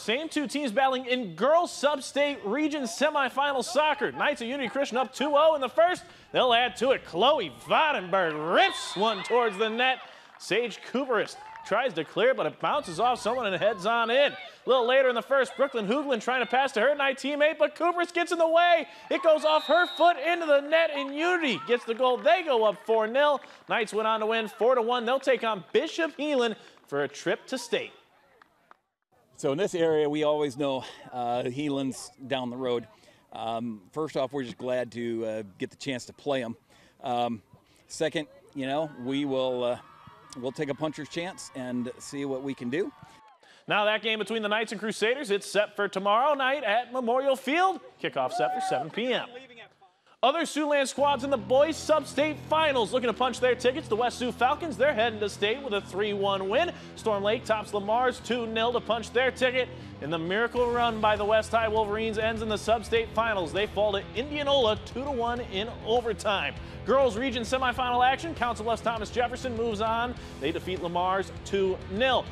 Same two teams battling in girls sub-state region semifinal soccer. Knights of Unity Christian up 2-0 in the first. They'll add to it. Chloe Vattenberg rips one towards the net. Sage Cooperist tries to clear, but it bounces off someone and heads on in. A little later in the first, Brooklyn Hoogland trying to pass to her Knight teammate, but Cooperist gets in the way. It goes off her foot into the net, and Unity gets the goal. They go up 4-0. Knights went on to win 4-1. They'll take on Bishop Heelan for a trip to state. So in this area, we always know Heelan's down the road. First off, we're just glad to get the chance to play them. Second, you know, we'll take a puncher's chance and see what we can do. Now that game between the Knights and Crusaders, it's set for tomorrow night at Memorial Field. Kickoff set for 7 p.m. Other Siouxland squads in the boys sub-state finals looking to punch their tickets. The West Sioux Falcons, they're heading to state with a 3-1 win. Storm Lake tops Lamar's 2-0 to punch their ticket. And the miracle run by the West High Wolverines ends in the sub-state finals. They fall to Indianola 2-1 in overtime. Girls region semifinal action. Council West Thomas Jefferson moves on. They defeat Lamar's 2-0.